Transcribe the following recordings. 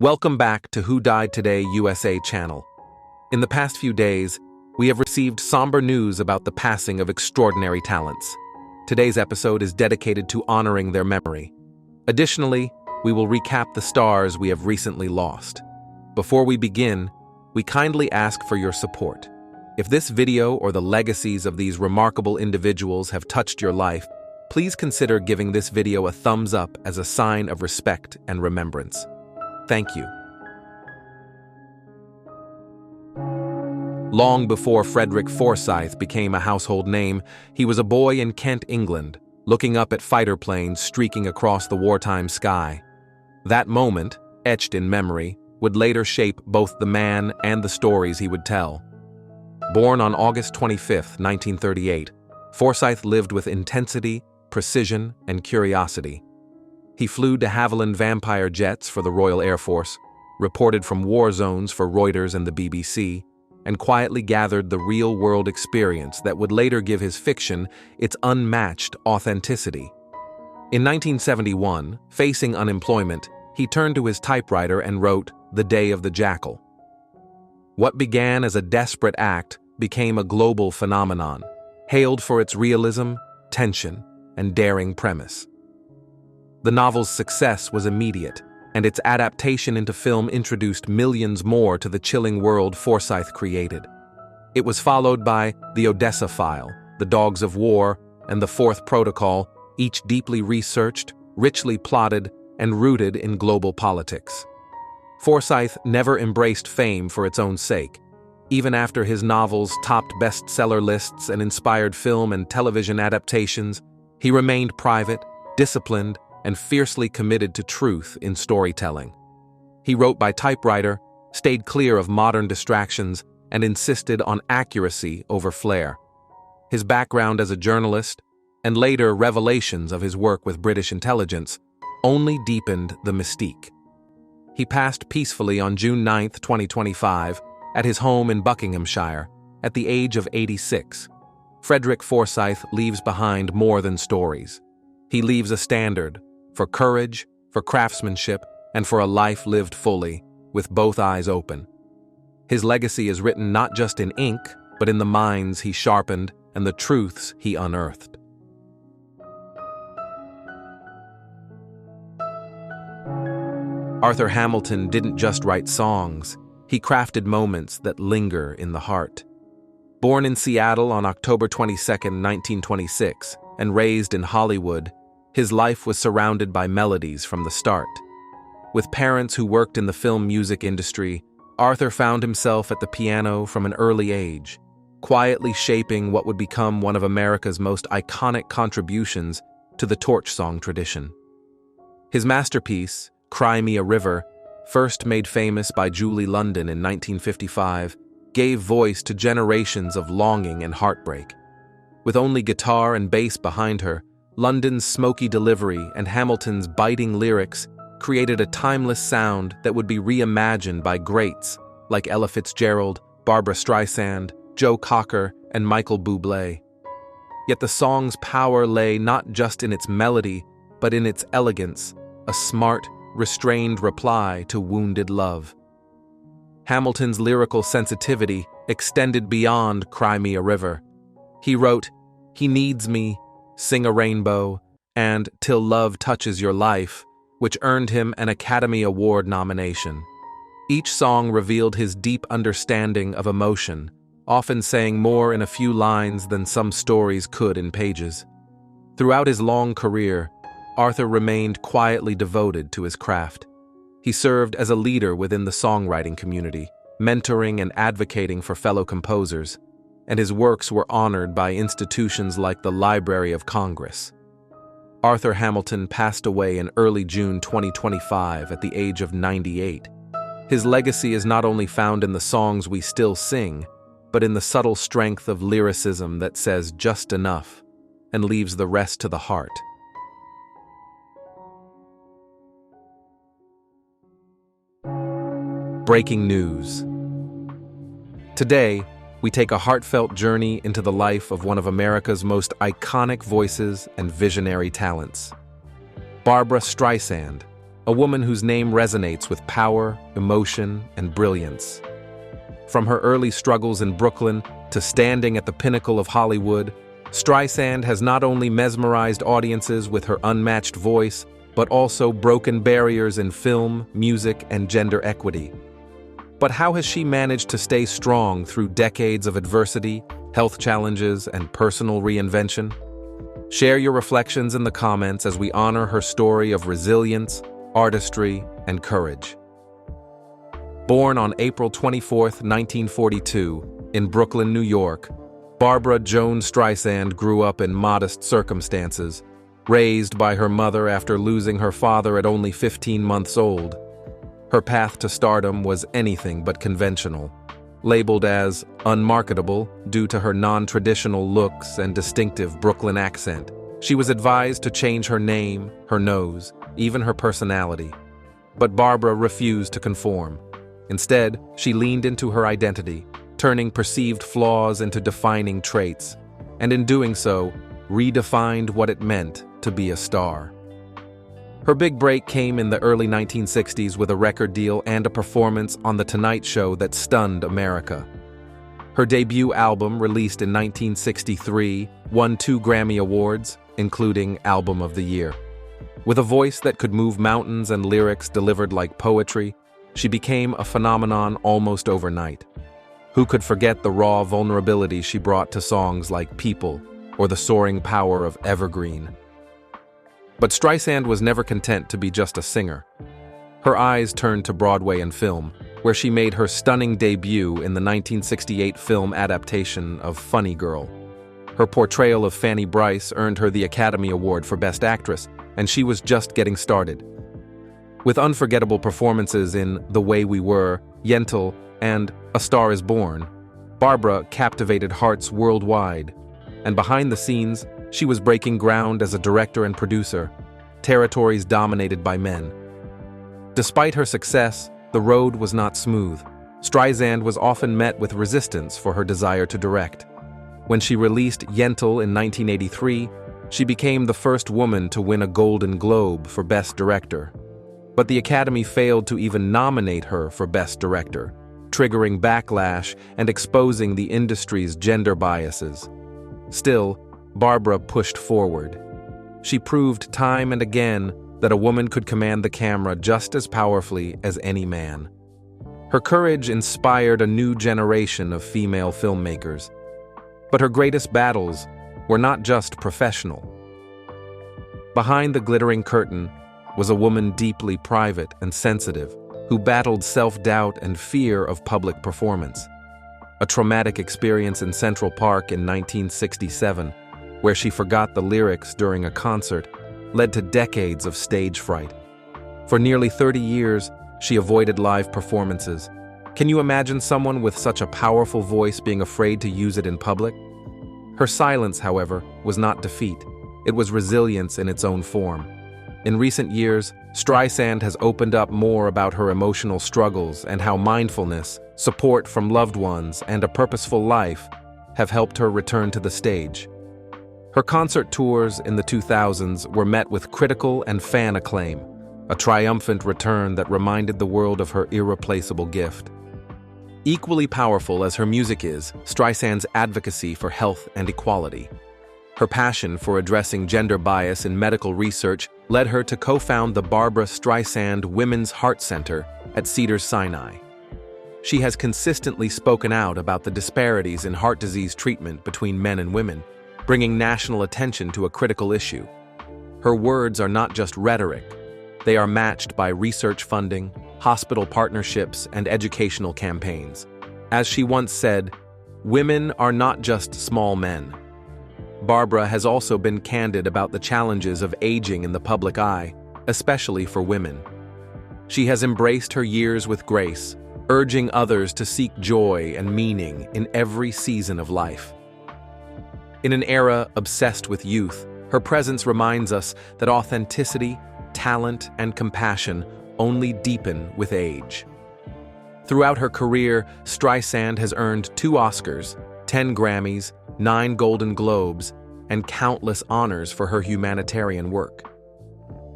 Welcome back to Who Died Today USA channel. In the past few days, we have received somber news about the passing of extraordinary talents. Today's episode is dedicated to honoring their memory. Additionally, we will recap the stars we have recently lost. Before we begin, we kindly ask for your support. If this video or the legacies of these remarkable individuals have touched your life, please consider giving this video a thumbs up as a sign of respect and remembrance. Thank you. Long before Frederick Forsyth became a household name, he was a boy in Kent, England, looking up at fighter planes streaking across the wartime sky. That moment, etched in memory, would later shape both the man and the stories he would tell. Born on August 25, 1938, Forsyth lived with intensity, precision, and curiosity. He flew de Havilland Vampire jets for the Royal Air Force, reported from war zones for Reuters and the BBC, and quietly gathered the real-world experience that would later give his fiction its unmatched authenticity. In 1971, facing unemployment, he turned to his typewriter and wrote The Day of the Jackal. What began as a desperate act became a global phenomenon, hailed for its realism, tension, and daring premise. The novel's success was immediate, and its adaptation into film introduced millions more to the chilling world Forsyth created. It was followed by The Odessa File, The Dogs of War, and The Fourth Protocol, each deeply researched, richly plotted, and rooted in global politics. Forsyth never embraced fame for its own sake. Even after his novels topped bestseller lists and inspired film and television adaptations, he remained private, disciplined, and fiercely committed to truth in storytelling. He wrote by typewriter, stayed clear of modern distractions, and insisted on accuracy over flair. His background as a journalist, and later revelations of his work with British intelligence, only deepened the mystique. He passed peacefully on June 9, 2025, at his home in Buckinghamshire, at the age of 86. Frederick Forsyth leaves behind more than stories. He leaves a standard for courage, for craftsmanship, and for a life lived fully, with both eyes open. His legacy is written not just in ink, but in the minds he sharpened and the truths he unearthed. Arthur Hamilton didn't just write songs, he crafted moments that linger in the heart. Born in Seattle on October 22, 1926, and raised in Hollywood, his life was surrounded by melodies from the start. With parents who worked in the film music industry, Arthur found himself at the piano from an early age, quietly shaping what would become one of America's most iconic contributions to the torch song tradition. His masterpiece, Cry Me a River, first made famous by Julie London in 1955, gave voice to generations of longing and heartbreak. With only guitar and bass behind her, London's smoky delivery and Hamilton's biting lyrics created a timeless sound that would be reimagined by greats like Ella Fitzgerald, Barbra Streisand, Joe Cocker, and Michael Bublé. Yet the song's power lay not just in its melody, but in its elegance, a smart, restrained reply to wounded love. Hamilton's lyrical sensitivity extended beyond Cry Me a River. He wrote, He Needs Me, Sing a Rainbow, and Till Love Touches Your Life, which earned him an Academy Award nomination. Each song revealed his deep understanding of emotion, often saying more in a few lines than some stories could in pages. Throughout his long career, Arthur remained quietly devoted to his craft. He served as a leader within the songwriting community, mentoring and advocating for fellow composers, and his works were honored by institutions like the Library of Congress. Arthur Hamilton passed away in early June 2025 at the age of 98. His legacy is not only found in the songs we still sing, but in the subtle strength of lyricism that says just enough and leaves the rest to the heart. Breaking news. Today, we take a heartfelt journey into the life of one of America's most iconic voices and visionary talents. Barbra Streisand, a woman whose name resonates with power, emotion, and brilliance. From her early struggles in Brooklyn to standing at the pinnacle of Hollywood, Streisand has not only mesmerized audiences with her unmatched voice, but also broken barriers in film, music, and gender equity. But how has she managed to stay strong through decades of adversity, health challenges, and personal reinvention? Share your reflections in the comments as we honor her story of resilience, artistry, and courage. Born on April 24, 1942, in Brooklyn, New York, Barbara Joan Streisand grew up in modest circumstances, raised by her mother after losing her father at only 15 months old. Her path to stardom was anything but conventional. Labeled as unmarketable due to her non-traditional looks and distinctive Brooklyn accent, she was advised to change her name, her nose, even her personality. But Barbara refused to conform. Instead, she leaned into her identity, turning perceived flaws into defining traits, and in doing so, redefined what it meant to be a star. Her big break came in the early 1960s with a record deal and a performance on The Tonight Show that stunned America. Her debut album, released in 1963, won 2 Grammy Awards, including Album of the Year. With a voice that could move mountains and lyrics delivered like poetry, she became a phenomenon almost overnight. Who could forget the raw vulnerability she brought to songs like People or the soaring power of Evergreen? But Streisand was never content to be just a singer. Her eyes turned to Broadway and film, where she made her stunning debut in the 1968 film adaptation of Funny Girl. Her portrayal of Fanny Brice earned her the Academy Award for Best Actress, and she was just getting started. With unforgettable performances in The Way We Were, Yentl, and A Star is Born, Barbara captivated hearts worldwide, and behind the scenes, she was breaking ground as a director and producer, territories dominated by men. Despite her success, the road was not smooth. Streisand was often met with resistance for her desire to direct. When she released Yentl in 1983, she became the first woman to win a Golden Globe for Best Director. But the Academy failed to even nominate her for Best Director, triggering backlash and exposing the industry's gender biases. Still, Barbara pushed forward. She proved time and again that a woman could command the camera just as powerfully as any man. Her courage inspired a new generation of female filmmakers. But her greatest battles were not just professional. Behind the glittering curtain was a woman deeply private and sensitive, who battled self-doubt and fear of public performance. A traumatic experience in Central Park in 1967, where she forgot the lyrics during a concert, led to decades of stage fright. For nearly 30 years, she avoided live performances. Can you imagine someone with such a powerful voice being afraid to use it in public? Her silence, however, was not defeat. It was resilience in its own form. In recent years, Streisand has opened up more about her emotional struggles and how mindfulness, support from loved ones, and a purposeful life have helped her return to the stage. Her concert tours in the 2000s were met with critical and fan acclaim, a triumphant return that reminded the world of her irreplaceable gift. Equally powerful as her music is, Streisand's advocacy for health and equality. Her passion for addressing gender bias in medical research led her to co-found the Barbara Streisand Women's Heart Center at Cedars-Sinai. She has consistently spoken out about the disparities in heart disease treatment between men and women, bringing national attention to a critical issue. Her words are not just rhetoric. They are matched by research funding, hospital partnerships, and educational campaigns. As she once said, "Women are not just small men." Barbara has also been candid about the challenges of aging in the public eye, especially for women. She has embraced her years with grace, urging others to seek joy and meaning in every season of life. In an era obsessed with youth, her presence reminds us that authenticity, talent, and compassion only deepen with age. Throughout her career, Streisand has earned 2 Oscars, 10 Grammys, 9 Golden Globes, and countless honors for her humanitarian work.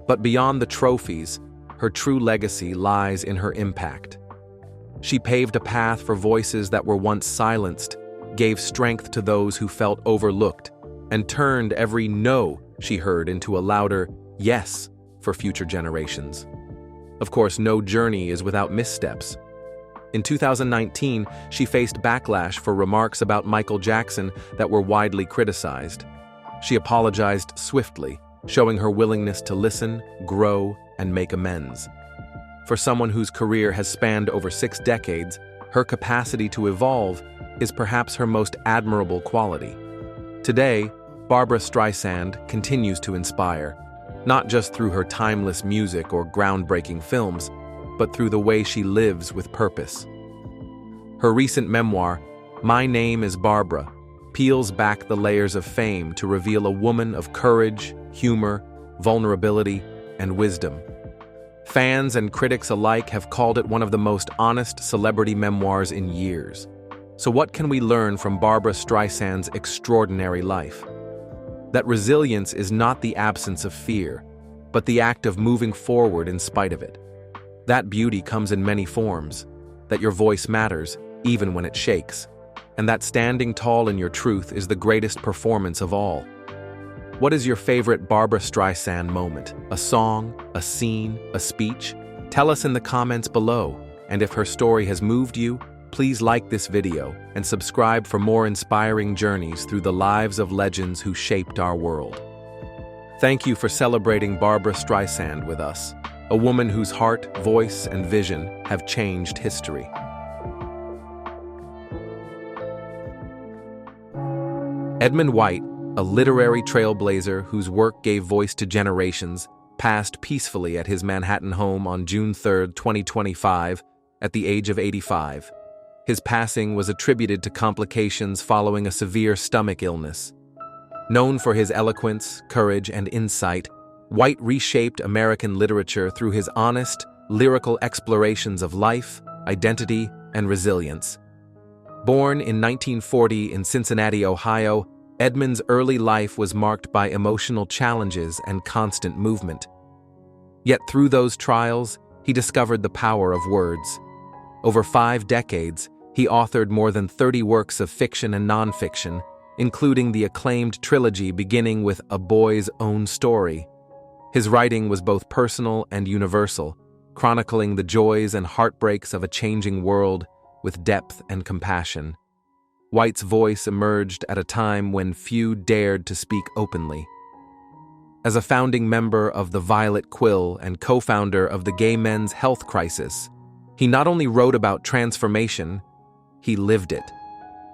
But beyond the trophies, her true legacy lies in her impact. She paved a path for voices that were once silenced, gave strength to those who felt overlooked, and turned every no she heard into a louder yes for future generations. Of course, no journey is without missteps. In 2019, she faced backlash for remarks about Michael Jackson that were widely criticized. She apologized swiftly, showing her willingness to listen, grow, and make amends. For someone whose career has spanned over 6 decades, her capacity to evolve is perhaps her most admirable quality. Today, Barbra Streisand continues to inspire, not just through her timeless music or groundbreaking films, but through the way she lives with purpose. Her recent memoir, My Name is Barbara, peels back the layers of fame to reveal a woman of courage, humor, vulnerability, and wisdom. Fans and critics alike have called it one of the most honest celebrity memoirs in years. So what can we learn from Barbra Streisand's extraordinary life? That resilience is not the absence of fear, but the act of moving forward in spite of it. That beauty comes in many forms, that your voice matters, even when it shakes, and that standing tall in your truth is the greatest performance of all. What is your favorite Barbra Streisand moment? A song, a scene, a speech? Tell us in the comments below, and if her story has moved you, please like this video and subscribe for more inspiring journeys through the lives of legends who shaped our world. Thank you for celebrating Barbra Streisand with us, a woman whose heart, voice, and vision have changed history. Edmund White, a literary trailblazer whose work gave voice to generations, passed peacefully at his Manhattan home on June 3, 2025, at the age of 85. His passing was attributed to complications following a severe stomach illness. Known for his eloquence, courage, and insight, White reshaped American literature through his honest, lyrical explorations of life, identity, and resilience. Born in 1940 in Cincinnati, Ohio, Edmund's early life was marked by emotional challenges and constant movement. Yet through those trials, he discovered the power of words. Over 5 decades, he authored more than 30 works of fiction and nonfiction, including the acclaimed trilogy beginning with A Boy's Own Story. His writing was both personal and universal, chronicling the joys and heartbreaks of a changing world with depth and compassion. White's voice emerged at a time when few dared to speak openly. As a founding member of the Violet Quill and co-founder of the Gay Men's Health Crisis, he not only wrote about transformation, he lived it.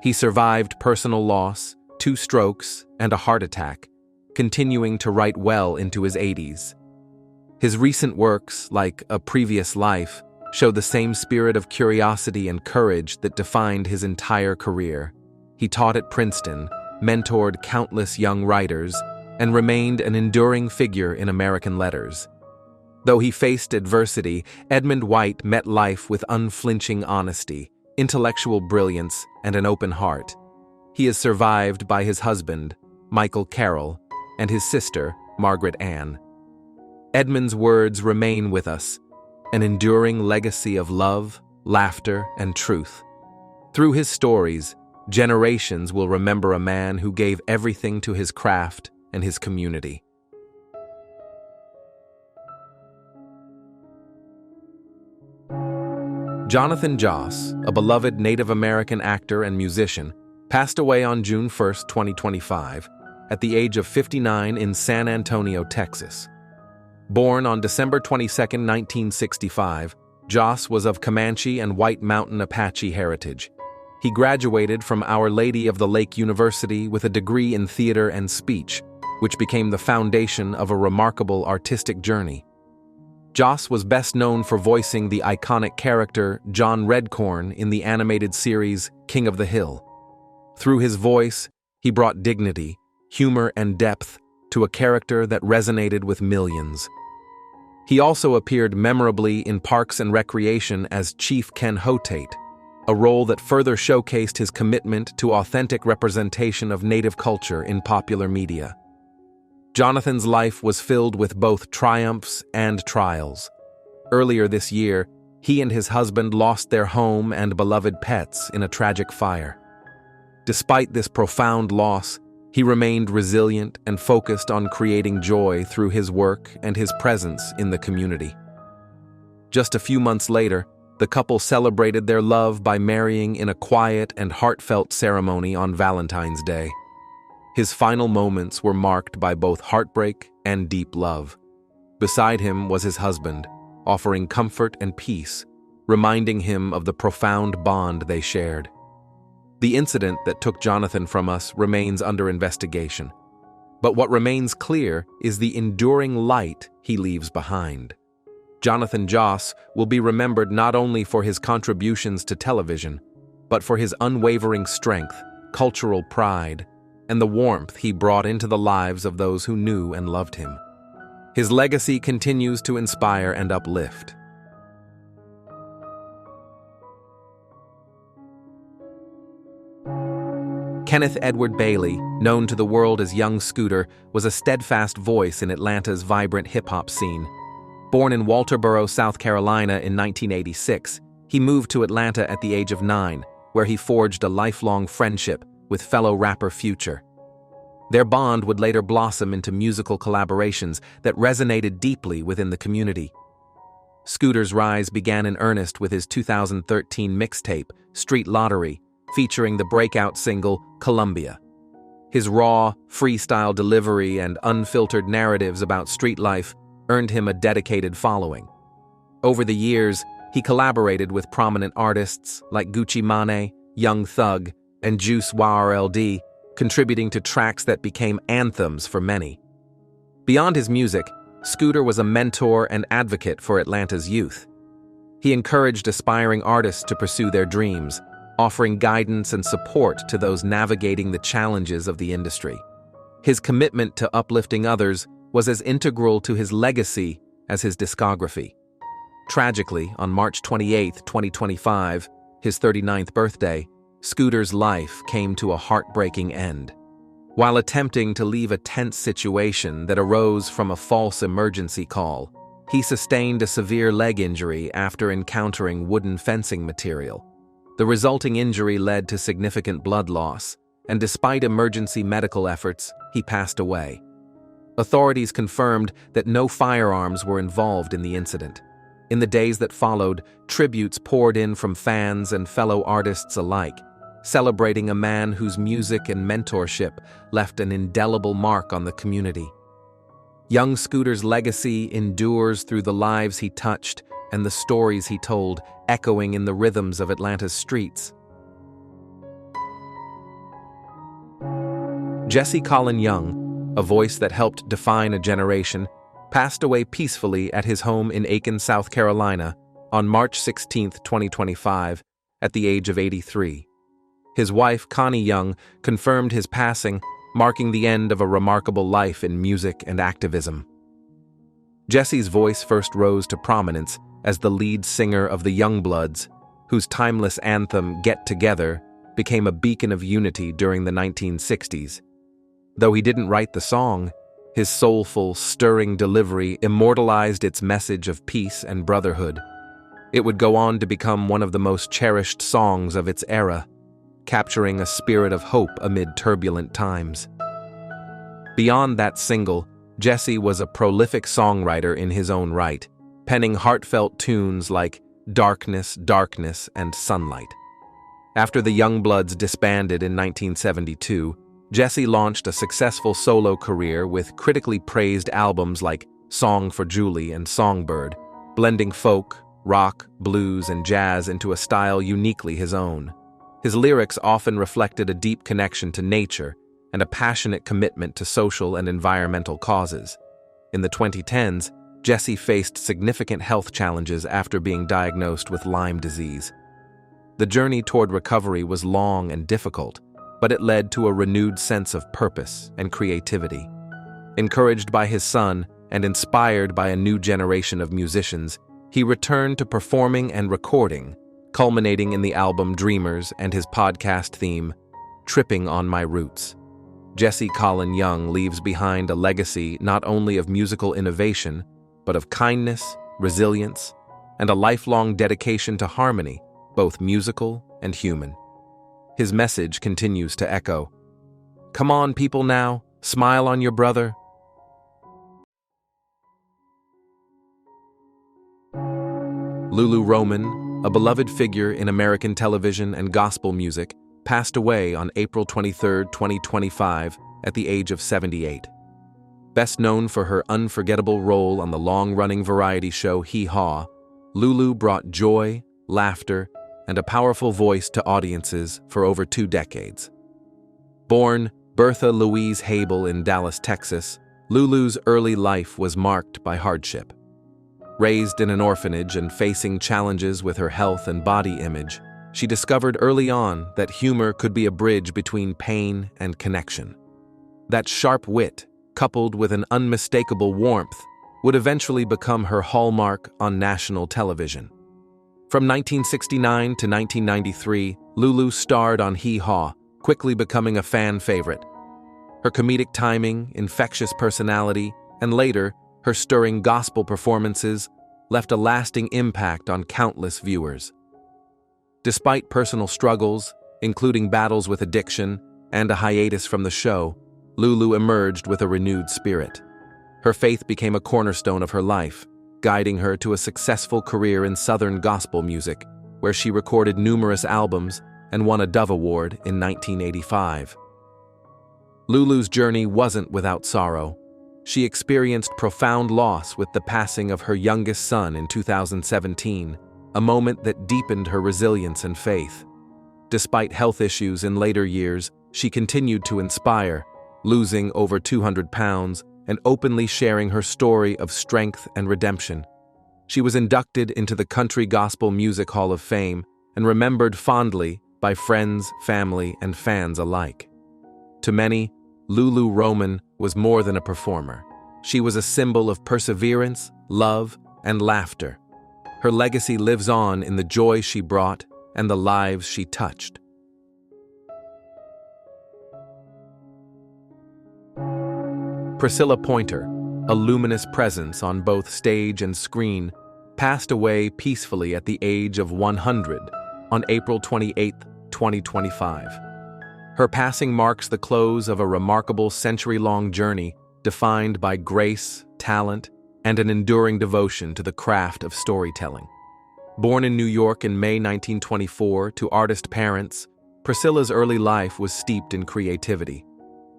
He survived personal loss, 2 strokes, and a heart attack, continuing to write well into his 80s. His recent works, like A Previous Life, show the same spirit of curiosity and courage that defined his entire career. He taught at Princeton, mentored countless young writers, and remained an enduring figure in American letters. Though he faced adversity, Edmund White met life with unflinching honesty, intellectual brilliance, and an open heart. He is survived by his husband, Michael Carroll, and his sister, Margaret Ann. Edmund's words remain with us, an enduring legacy of love, laughter, and truth. Through his stories, generations will remember a man who gave everything to his craft and his community. Jonathan Joss, a beloved Native American actor and musician, passed away on June 1, 2025, at the age of 59 in San Antonio, Texas. Born on December 22, 1965, Joss was of Comanche and White Mountain Apache heritage. He graduated from Our Lady of the Lake University with a degree in theater and speech, which became the foundation of a remarkable artistic journey. Joss was best known for voicing the iconic character John Redcorn in the animated series King of the Hill. Through his voice, he brought dignity, humor, and depth to a character that resonated with millions. He also appeared memorably in Parks and Recreation as Chief Ken Hotate, a role that further showcased his commitment to authentic representation of Native culture in popular media. Jonathan's life was filled with both triumphs and trials. Earlier this year, he and his husband lost their home and beloved pets in a tragic fire. Despite this profound loss, he remained resilient and focused on creating joy through his work and his presence in the community. Just a few months later, the couple celebrated their love by marrying in a quiet and heartfelt ceremony on Valentine's Day. His final moments were marked by both heartbreak and deep love. Beside him was his husband, offering comfort and peace, reminding him of the profound bond they shared. The incident that took Jonathan from us remains under investigation, but what remains clear is the enduring light he leaves behind. Jonathan Joss will be remembered not only for his contributions to television, but for his unwavering strength, cultural pride, and the warmth he brought into the lives of those who knew and loved him. His legacy continues to inspire and uplift. Kenneth Edward Bailey, known to the world as Young Scooter, was a steadfast voice in Atlanta's vibrant hip-hop scene. Born in Walterboro, South Carolina in 1986, he moved to Atlanta at the age of 9, where he forged a lifelong friendship with fellow rapper Future. Their bond would later blossom into musical collaborations that resonated deeply within the community. Scooter's rise began in earnest with his 2013 mixtape, Street Lottery, featuring the breakout single, Columbia. His raw, freestyle delivery and unfiltered narratives about street life earned him a dedicated following. Over the years, he collaborated with prominent artists like Gucci Mane, Young Thug, and Juice WRLD, contributing to tracks that became anthems for many. Beyond his music, Scooter was a mentor and advocate for Atlanta's youth. He encouraged aspiring artists to pursue their dreams, offering guidance and support to those navigating the challenges of the industry. His commitment to uplifting others was as integral to his legacy as his discography. Tragically, on March 28, 2025, his 39th birthday, Scooter's life came to a heartbreaking end. While attempting to leave a tense situation that arose from a false emergency call, he sustained a severe leg injury after encountering wooden fencing material. The resulting injury led to significant blood loss, and despite emergency medical efforts, he passed away. Authorities confirmed that no firearms were involved in the incident. In the days that followed, tributes poured in from fans and fellow artists alike, celebrating a man whose music and mentorship left an indelible mark on the community. Young Scooter's legacy endures through the lives he touched and the stories he told, echoing in the rhythms of Atlanta's streets. Jesse Colin Young, a voice that helped define a generation, passed away peacefully at his home in Aiken, South Carolina, on March 16, 2025, at the age of 83. His wife, Connie Young, confirmed his passing, marking the end of a remarkable life in music and activism. Jesse's voice first rose to prominence as the lead singer of the Youngbloods, whose timeless anthem, Get Together, became a beacon of unity during the 1960s. Though he didn't write the song, his soulful, stirring delivery immortalized its message of peace and brotherhood. It would go on to become one of the most cherished songs of its era, capturing a spirit of hope amid turbulent times. Beyond that single, Jesse was a prolific songwriter in his own right, penning heartfelt tunes like Darkness, Darkness, and Sunlight. After the Youngbloods disbanded in 1972, Jesse launched a successful solo career with critically praised albums like Song for Julie and Songbird, blending folk, rock, blues, and jazz into a style uniquely his own. His lyrics often reflected a deep connection to nature and a passionate commitment to social and environmental causes. In the 2010s, Jesse faced significant health challenges after being diagnosed with Lyme disease. The journey toward recovery was long and difficult, but it led to a renewed sense of purpose and creativity. Encouraged by his son and inspired by a new generation of musicians, he returned to performing and recording, culminating in the album Dreamers and his podcast theme, Tripping on My Roots. Jesse Colin Young leaves behind a legacy not only of musical innovation, but of kindness, resilience, and a lifelong dedication to harmony, both musical and human. His message continues to echo. Come on, people now, smile on your brother. Lulu Roman, a beloved figure in American television and gospel music, passed away on April 23, 2025, at the age of 78. Best known for her unforgettable role on the long-running variety show Hee Haw, Lulu brought joy, laughter, and a powerful voice to audiences for over 2 decades. Born Bertha Louise Habel in Dallas, Texas, Lulu's early life was marked by hardship. Raised in an orphanage and facing challenges with her health and body image, she discovered early on that humor could be a bridge between pain and connection. That sharp wit, coupled with an unmistakable warmth, would eventually become her hallmark on national television. From 1969 to 1993, Lulu starred on Hee Haw, quickly becoming a fan favorite. Her comedic timing, infectious personality, and later, her stirring gospel performances left a lasting impact on countless viewers. Despite personal struggles, including battles with addiction and a hiatus from the show, Lulu emerged with a renewed spirit. Her faith became a cornerstone of her life, guiding her to a successful career in Southern gospel music, where she recorded numerous albums and won a Dove Award in 1985. Lulu's journey wasn't without sorrow. She experienced profound loss with the passing of her youngest son in 2017, a moment that deepened her resilience and faith. Despite health issues in later years, she continued to inspire, losing over 200 pounds and openly sharing her story of strength and redemption. She was inducted into the Country Gospel Music Hall of Fame and remembered fondly by friends, family, and fans alike. To many, Lulu Roman was more than a performer. She was a symbol of perseverance, love, and laughter. Her legacy lives on in the joy she brought and the lives she touched. Priscilla Pointer, a luminous presence on both stage and screen, passed away peacefully at the age of 100 on April 28, 2025. Her passing marks the close of a remarkable century-long journey defined by grace, talent, and an enduring devotion to the craft of storytelling. Born in New York in May 1924 to artist parents, Priscilla's early life was steeped in creativity.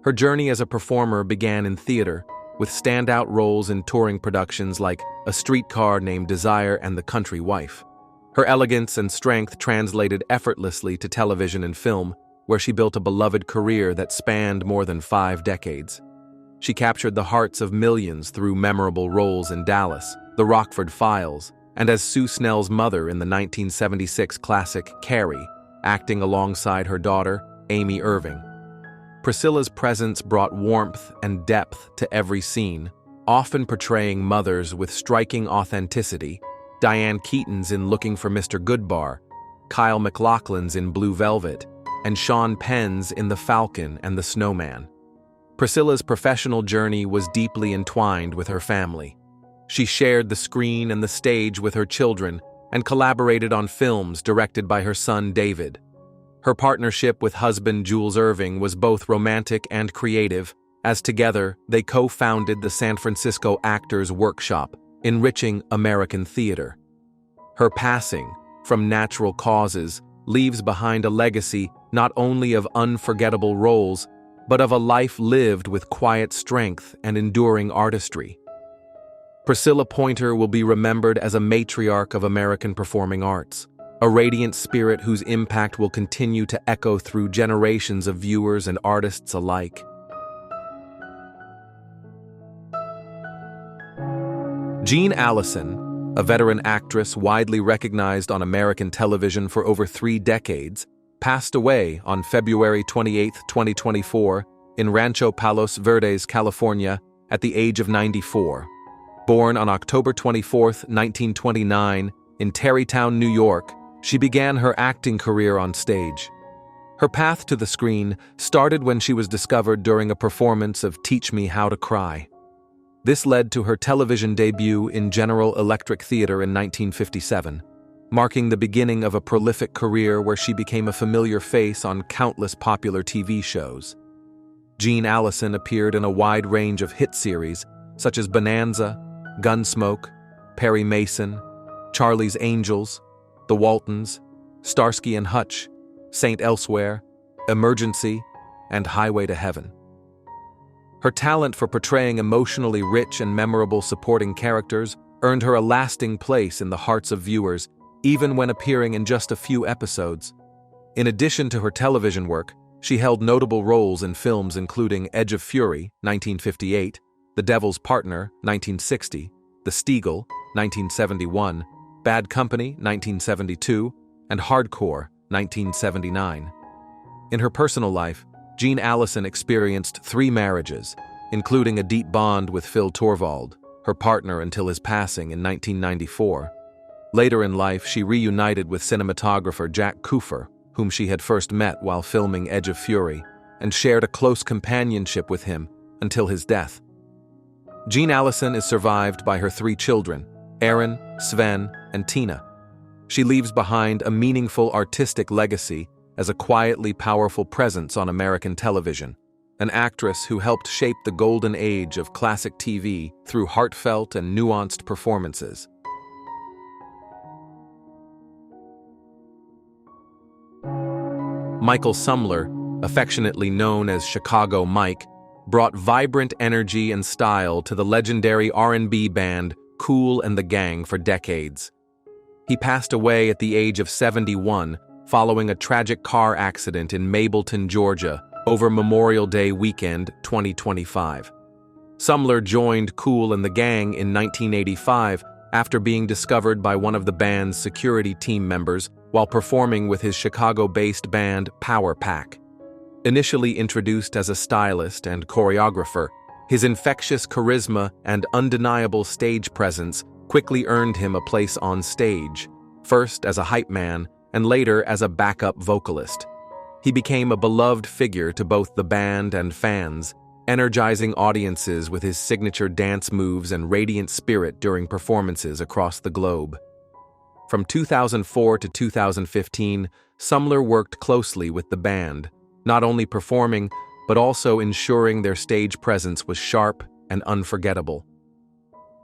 Her journey as a performer began in theater, with standout roles in touring productions like A Streetcar Named Desire and The Country Wife. Her elegance and strength translated effortlessly to television and film, where she built a beloved career that spanned more than 5 decades. She captured the hearts of millions through memorable roles in Dallas, The Rockford Files, and as Sue Snell's mother in the 1976 classic Carrie, acting alongside her daughter, Amy Irving. Priscilla's presence brought warmth and depth to every scene, often portraying mothers with striking authenticity. Diane Keaton's in Looking for Mr. Goodbar, Kyle MacLachlan's in Blue Velvet, and Sean Penn's in The Falcon and the Snowman. Priscilla's professional journey was deeply entwined with her family. She shared the screen and the stage with her children and collaborated on films directed by her son David. Her partnership with husband Jules Irving was both romantic and creative, as together they co-founded the San Francisco Actors Workshop, enriching American theater. Her passing, from natural causes, leaves behind a legacy not only of unforgettable roles, but of a life lived with quiet strength and enduring artistry. Priscilla Pointer will be remembered as a matriarch of American performing arts, a radiant spirit whose impact will continue to echo through generations of viewers and artists alike. Jean Allison, a veteran actress widely recognized on American television for over 3 decades, passed away on February 28, 2024, in Rancho Palos Verdes, California, at the age of 94. Born on October 24, 1929, in Tarrytown, New York, she began her acting career on stage. Her path to the screen started when she was discovered during a performance of Teach Me How to Cry. This led to her television debut in General Electric Theater in 1957, marking the beginning of a prolific career where she became a familiar face on countless popular TV shows. Jean Allison appeared in a wide range of hit series such as Bonanza, Gunsmoke, Perry Mason, Charlie's Angels, The Waltons, Starsky and Hutch, Saint Elsewhere, Emergency, and Highway to Heaven. Her talent for portraying emotionally rich and memorable supporting characters earned her a lasting place in the hearts of viewers, even when appearing in just a few episodes. In addition to her television work, she held notable roles in films including Edge of Fury, 1958, The Devil's Partner, 1960, The Steagle, 1971, Bad Company, 1972, and Hardcore, 1979. In her personal life, Jean Allison experienced 3 marriages, including a deep bond with Phil Torvald, her partner until his passing in 1994. Later in life, she reunited with cinematographer Jack Coofer, whom she had first met while filming Edge of Fury, and shared a close companionship with him until his death. Jean Allison is survived by her 3 children, Aaron, Sven, and Tina. She leaves behind a meaningful artistic legacy as a quietly powerful presence on American television, an actress who helped shape the golden age of classic TV through heartfelt and nuanced performances. Michael Sumler, affectionately known as Chicago Mike, brought vibrant energy and style to the legendary R&B band Kool and the Gang for decades. He passed away at the age of 71 following a tragic car accident in Mableton, Georgia, over Memorial Day weekend 2025. Sumler joined Kool and the Gang in 1985 after being discovered by one of the band's security team members while performing with his Chicago-based band Power Pack. Initially introduced as a stylist and choreographer, his infectious charisma and undeniable stage presence quickly earned him a place on stage, first as a hype man and later as a backup vocalist. He became a beloved figure to both the band and fans, energizing audiences with his signature dance moves and radiant spirit during performances across the globe. From 2004 to 2015, Sumler worked closely with the band, not only performing, but also ensuring their stage presence was sharp and unforgettable.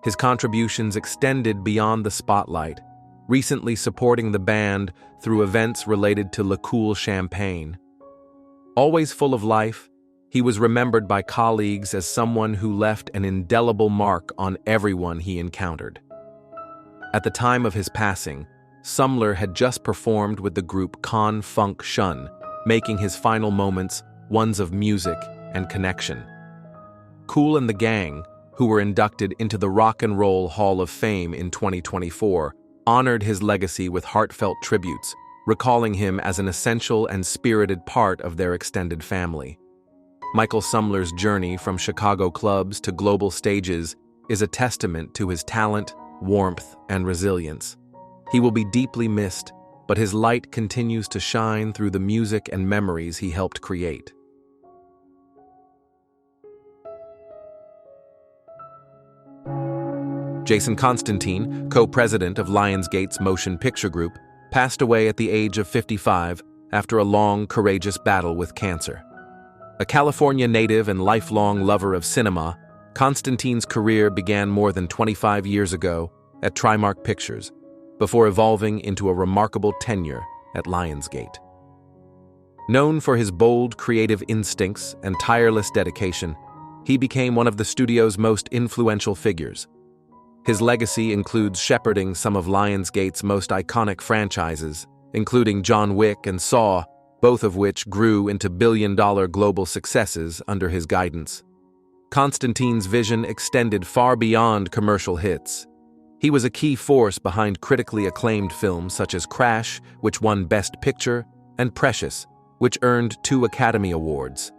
His contributions extended beyond the spotlight, recently supporting the band through events related to Le Cool Champagne. Always full of life, he was remembered by colleagues as someone who left an indelible mark on everyone he encountered. At the time of his passing, Sumler had just performed with the group Con Funk Shun, making his final moments ones of music and connection. Kool and the Gang, who were inducted into the Rock and Roll Hall of Fame in 2024, honored his legacy with heartfelt tributes, recalling him as an essential and spirited part of their extended family. Michael Sumler's journey from Chicago clubs to global stages is a testament to his talent, warmth, and resilience. He will be deeply missed, but his light continues to shine through the music and memories he helped create. Jason Constantine, co-president of Lionsgate's Motion Picture Group, passed away at the age of 55 after a long, courageous battle with cancer. A California native and lifelong lover of cinema, Constantine's career began more than 25 years ago at Trimark Pictures, before evolving into a remarkable tenure at Lionsgate. Known for his bold, creative instincts and tireless dedication, he became one of the studio's most influential figures. His legacy includes shepherding some of Lionsgate's most iconic franchises, including John Wick and Saw, both of which grew into billion-dollar global successes under his guidance. Constantine's vision extended far beyond commercial hits. He was a key force behind critically acclaimed films such as Crash, which won Best Picture, and Precious, which earned 2 Academy Awards.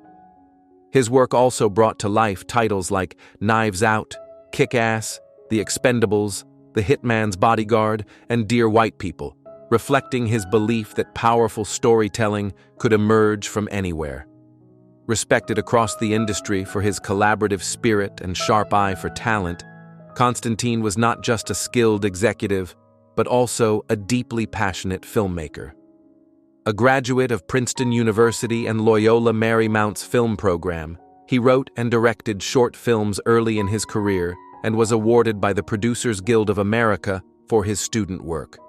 His work also brought to life titles like Knives Out, Kick-Ass, The Expendables, The Hitman's Bodyguard, and Dear White People, reflecting his belief that powerful storytelling could emerge from anywhere. Respected across the industry for his collaborative spirit and sharp eye for talent, Constantine was not just a skilled executive, but also a deeply passionate filmmaker. A graduate of Princeton University and Loyola Marymount's film program, he wrote and directed short films early in his career and was awarded by the Producers Guild of America for his student work.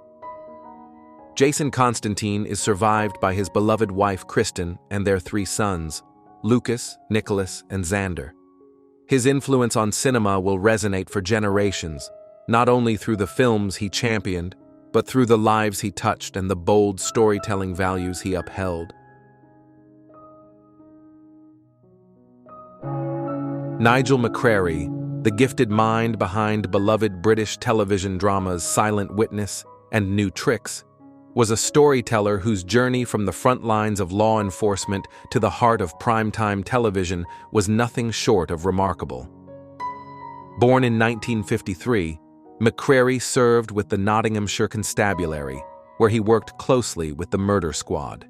Jason Constantine is survived by his beloved wife Kristen and their 3 sons, Lucas, Nicholas, and Xander. His influence on cinema will resonate for generations, not only through the films he championed, but through the lives he touched and the bold storytelling values he upheld. Nigel McCrae, the gifted mind behind beloved British television dramas Silent Witness and New Tricks, was a storyteller whose journey from the front lines of law enforcement to the heart of primetime television was nothing short of remarkable. Born in 1953, McCrae served with the Nottinghamshire Constabulary, where he worked closely with the murder squad.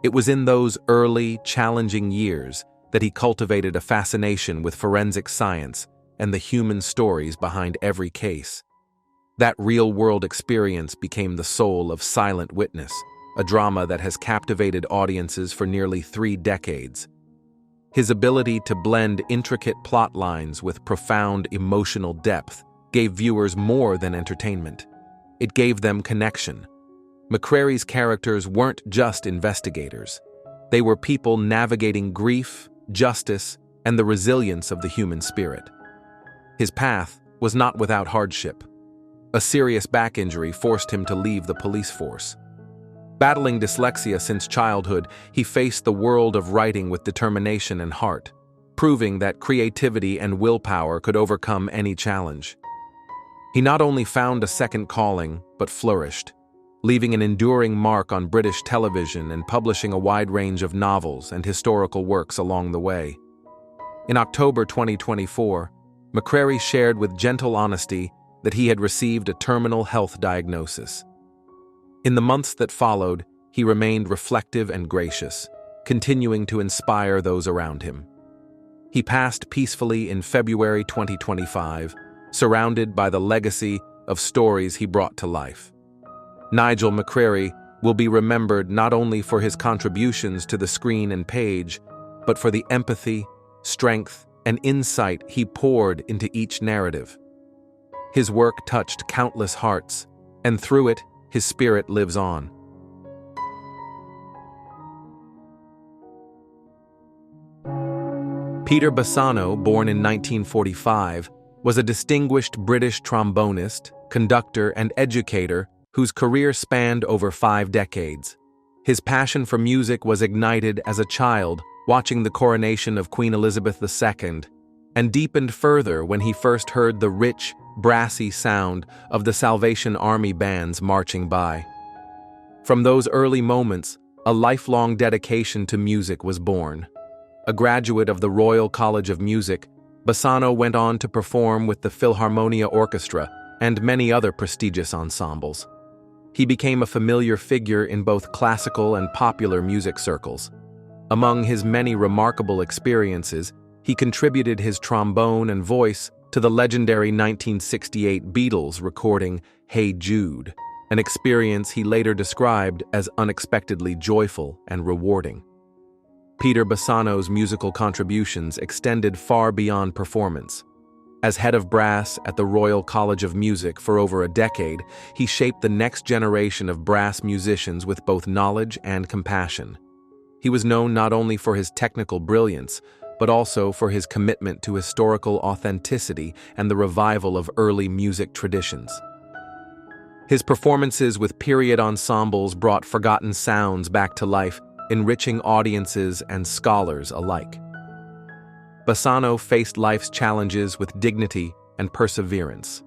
It was in those early, challenging years that he cultivated a fascination with forensic science and the human stories behind every case. That real-world experience became the soul of Silent Witness, a drama that has captivated audiences for nearly 3 decades. His ability to blend intricate plot lines with profound emotional depth gave viewers more than entertainment. It gave them connection. McCrae's characters weren't just investigators. They were people navigating grief, justice, and the resilience of the human spirit. His path was not without hardship. A serious back injury forced him to leave the police force. Battling dyslexia since childhood, he faced the world of writing with determination and heart, proving that creativity and willpower could overcome any challenge. He not only found a second calling, but flourished, leaving an enduring mark on British television and publishing a wide range of novels and historical works along the way. In October 2024, McCrae shared with gentle honesty that he had received a terminal health diagnosis. In the months that followed, he remained reflective and gracious, continuing to inspire those around him. He passed peacefully in February 2025, surrounded by the legacy of stories he brought to life. Nigel McCrae will be remembered not only for his contributions to the screen and page, but for the empathy, strength, and insight he poured into each narrative. His work touched countless hearts, and through it, his spirit lives on. Peter Basano, born in 1945, was a distinguished British trombonist, conductor, and educator whose career spanned over 5 decades. His passion for music was ignited as a child watching the coronation of Queen Elizabeth II, and deepened further when he first heard the rich, brassy sound of the Salvation Army bands marching by. From those early moments, a lifelong dedication to music was born. A graduate of the Royal College of Music, Basano went on to perform with the Philharmonia Orchestra and many other prestigious ensembles. He became a familiar figure in both classical and popular music circles. Among his many remarkable experiences, he contributed his trombone and voice to the legendary 1968 Beatles recording Hey Jude, an experience he later described as unexpectedly joyful and rewarding. Peter Basano's musical contributions extended far beyond performance. As head of brass at the Royal College of Music for over a decade, he shaped the next generation of brass musicians with both knowledge and compassion. He was known not only for his technical brilliance, but also for his commitment to historical authenticity and the revival of early music traditions. His performances with period ensembles brought forgotten sounds back to life, enriching audiences and scholars alike. Basano faced life's challenges with dignity and perseverance.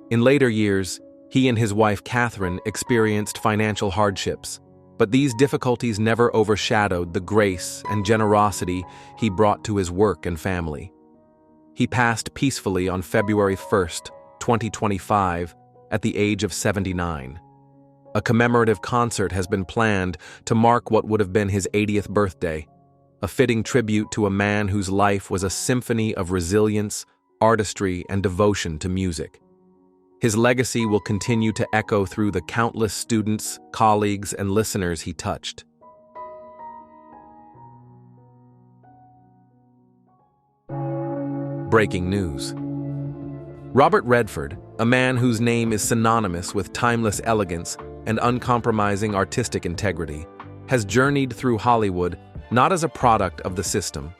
In later years, he and his wife Catherine experienced financial hardships, but these difficulties never overshadowed the grace and generosity he brought to his work and family. He passed peacefully on February 1st, 2025, at the age of 79. A commemorative concert has been planned to mark what would have been his 80th birthday. a fitting tribute to a man whose life was a symphony of resilience, artistry, and devotion to music. His legacy will continue to echo through the countless students, colleagues, and listeners he touched. Breaking news. Robert Redford, a man whose name is synonymous with timeless elegance and uncompromising artistic integrity, has journeyed through Hollywood not as a product of the system,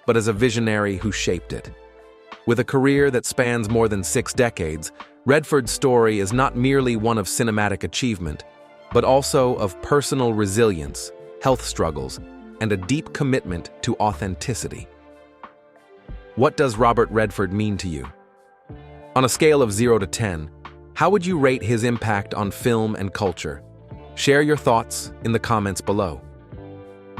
but as a visionary who shaped it. With a career that spans more than 6 decades, Redford's story is not merely one of cinematic achievement, but also of personal resilience, health struggles, and a deep commitment to authenticity. What does Robert Redford mean to you? On a scale of 0 to 10, how would you rate his impact on film and culture? Share your thoughts in the comments below.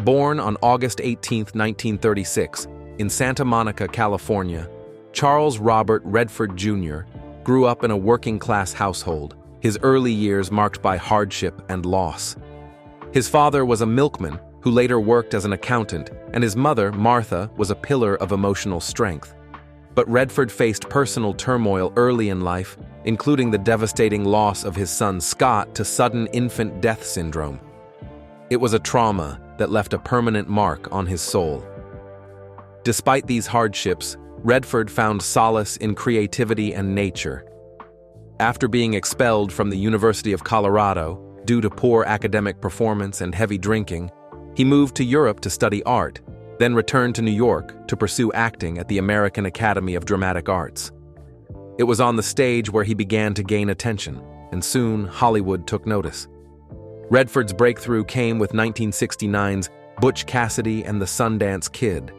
Born on August 18, 1936, in Santa Monica, California, Charles Robert Redford Jr. grew up in a working-class household, his early years marked by hardship and loss. His father was a milkman who later worked as an accountant, and his mother, Martha, was a pillar of emotional strength. But Redford faced personal turmoil early in life, including the devastating loss of his son Scott to sudden infant death syndrome. It was a trauma that left a permanent mark on his soul. Despite these hardships, Redford found solace in creativity and nature. After being expelled from the University of Colorado due to poor academic performance and heavy drinking, he moved to Europe to study art, then returned to New York to pursue acting at the American Academy of Dramatic Arts. It was on the stage where he began to gain attention, and soon Hollywood took notice. Redford's breakthrough came with 1969's Butch Cassidy and the Sundance Kid,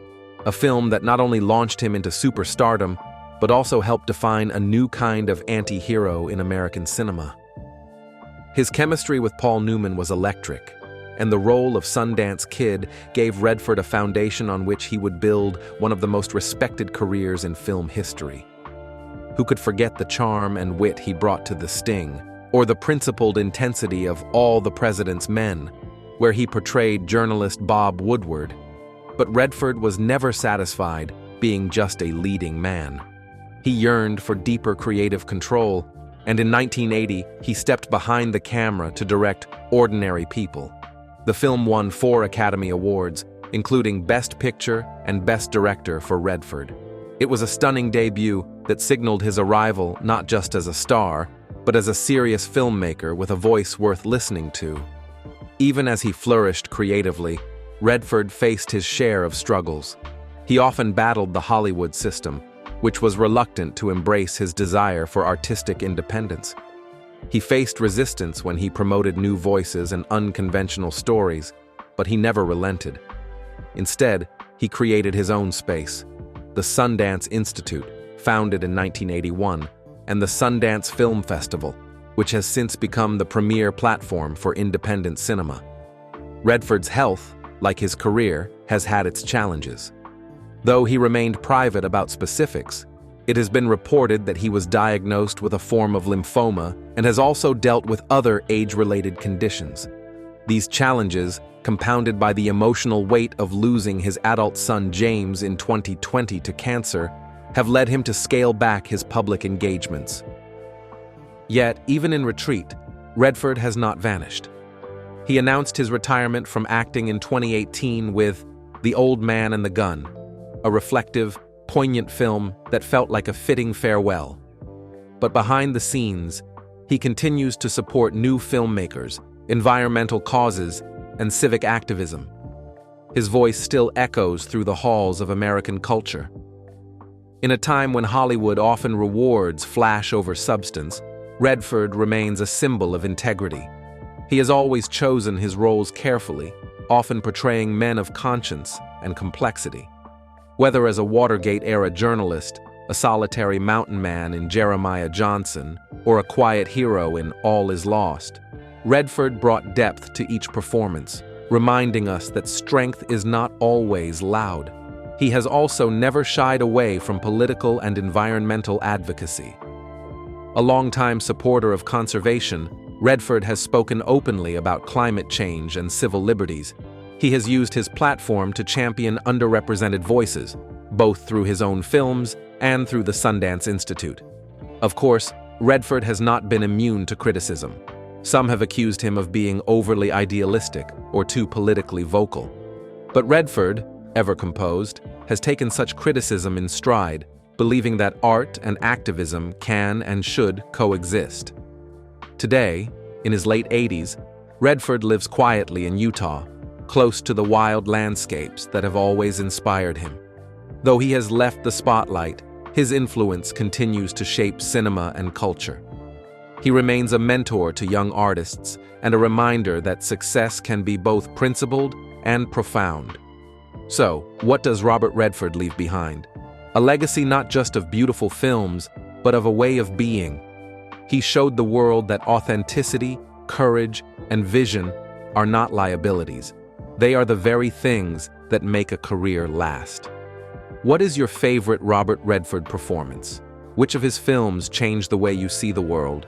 a film that not only launched him into superstardom, but also helped define a new kind of anti-hero in American cinema. His chemistry with Paul Newman was electric, and the role of Sundance Kid gave Redford a foundation on which he would build one of the most respected careers in film history. Who could forget the charm and wit he brought to The Sting, or the principled intensity of All the President's Men, where he portrayed journalist Bob Woodward? But Redford was never satisfied being just a leading man. He yearned for deeper creative control, and in 1980, he stepped behind the camera to direct Ordinary People. The film won 4 Academy Awards, including Best Picture and Best Director for Redford. It was a stunning debut that signaled his arrival not just as a star, but as a serious filmmaker with a voice worth listening to. Even as he flourished creatively, Redford faced his share of struggles. He often battled the Hollywood system, which was reluctant to embrace his desire for artistic independence. He faced resistance when he promoted new voices and unconventional stories, but he never relented. Instead, he created his own space, the Sundance Institute, founded in 1981, and the Sundance Film Festival, which has since become the premier platform for independent cinema. Redford's health, like his career, has had its challenges. Though he remained private about specifics, it has been reported that he was diagnosed with a form of lymphoma and has also dealt with other age-related conditions. These challenges, compounded by the emotional weight of losing his adult son James in 2020 to cancer, have led him to scale back his public engagements. Yet, even in retreat, Redford has not vanished. He announced his retirement from acting in 2018 with The Old Man and the Gun, a reflective, poignant film that felt like a fitting farewell. But behind the scenes, he continues to support new filmmakers, environmental causes, and civic activism. His voice still echoes through the halls of American culture. In a time when Hollywood often rewards flash over substance, Redford remains a symbol of integrity. He has always chosen his roles carefully, often portraying men of conscience and complexity. Whether as a Watergate-era journalist, a solitary mountain man in Jeremiah Johnson, or a quiet hero in All Is Lost, Redford brought depth to each performance, reminding us that strength is not always loud. He has also never shied away from political and environmental advocacy. A longtime supporter of conservation, Redford has spoken openly about climate change and civil liberties, He has used his platform to champion underrepresented voices, both through his own films and through the Sundance Institute. Of course, Redford has not been immune to criticism. Some have accused him of being overly idealistic or too politically vocal. But Redford, ever composed, has taken such criticism in stride, believing that art and activism can and should coexist. Today, in his late 80s, Redford lives quietly in Utah, close to the wild landscapes that have always inspired him. Though he has left the spotlight, his influence continues to shape cinema and culture. He remains a mentor to young artists and a reminder that success can be both principled and profound. So, what does Robert Redford leave behind? A legacy not just of beautiful films, but of a way of being. He showed the world that authenticity, courage, and vision are not liabilities. They are the very things that make a career last. What is your favorite Robert Redford performance? Which of his films changed the way you see the world?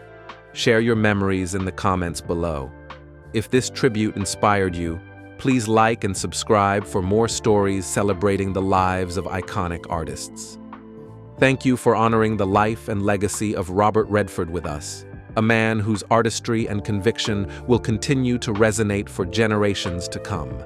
Share your memories in the comments below. If this tribute inspired you, please like and subscribe for more stories celebrating the lives of iconic artists. Thank you for honoring the life and legacy of Robert Redford with us, a man whose artistry and conviction will continue to resonate for generations to come.